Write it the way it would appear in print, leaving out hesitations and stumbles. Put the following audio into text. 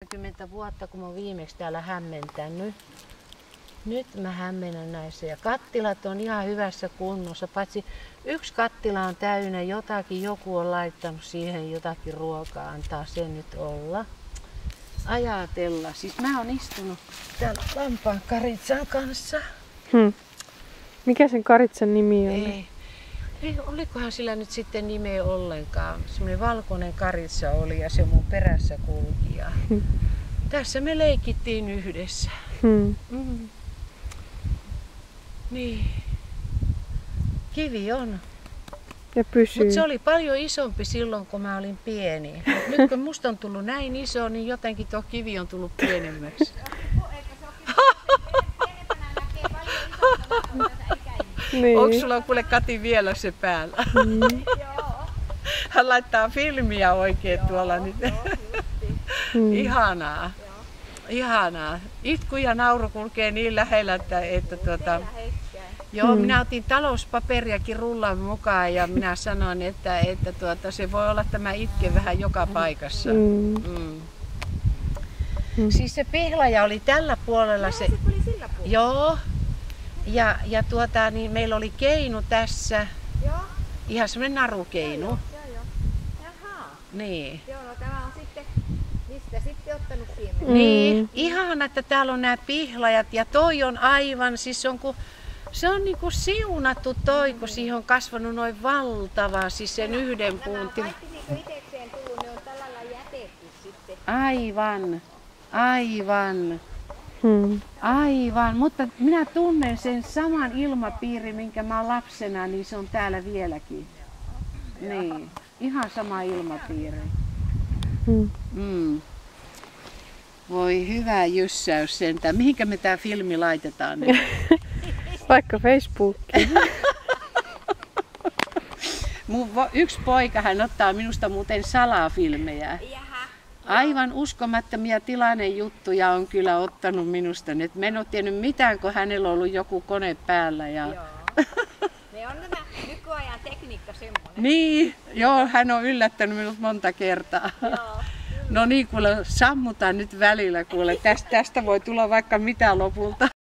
10 vuotta, kun mä oon viimeksi täällä hämmentänyt. Nyt mä hämmennän näissä ja kattilat on ihan hyvässä kunnossa, paitsi yksi kattila on täynnä jotakin, joku on laittanut siihen jotakin ruokaa, antaa sen nyt olla. Ajatella, siis mä oon istunut täällä lampaan karitsan kanssa. Mikä sen karitsan nimi on? Ei, olikohan sillä nyt sitten nimeä ollenkaan. Semmoinen valkoinen karitsa oli ja se mun perässä kulki. Ja tässä me leikittiin yhdessä. Niin. Kivi on. Ja pysyy. Mutta se oli paljon isompi silloin, kun mä olin pieni. Nyt kun musta on tullut näin iso, niin jotenkin tuo kivi on tullut pienemmäksi. Niin. Onko sulla kuule Kati vielä se päällä? Hän laittaa filmiä oikein tuolla nyt. Ihanaa. Ihanaa. Itku ja nauru kulkee niin lähellä, että joo, minä otin talouspaperiakin rullan mukaan ja minä sanoin, että se voi olla tämä itke vähän joka paikassa. Siis se pihlaja oli tällä puolella. Se oli sillä puolella? Joo. Ja niin meillä oli keinu tässä. Joo. Ihan semmoinen narukeinu. Joo. Jaha. Niin. Joo, no tämä on sitten, mistä sitten ottanut siemen? Niin. Ihana, että täällä on nämä pihlajat ja toi on aivan, siis se on niinku siunattu toi, kun siihen on kasvanut noin valtava, siis sen yhden puun. Nämä on kaikki niinku itekseen tullut, ne on tällä lailla jätetty sitten. Aivan, mutta minä tunnen sen saman ilmapiirin, minkä mä oon lapsena, niin se on täällä vieläkin. Niin, ihan sama ilmapiiri. Voi hyvä jyssäys sentään. Mihinkä me tää filmi laitetaan nyt? Vaikka Facebookiin. Yksi poika, hän ottaa minusta muuten salafilmejä. Aivan uskomattomia tilannejuttuja on kyllä ottanut minusta nyt. Mä en ole tiennyt mitään, kun hänellä on ollut joku kone päällä. Ja... Joo. Ne on nämä nykyajan tekniikka semmoinen. Niin, joo, hän on yllättänyt minut monta kertaa. Joo. No niin, kuule, sammutaan nyt välillä, kuule. Tästä voi tulla vaikka mitä lopulta.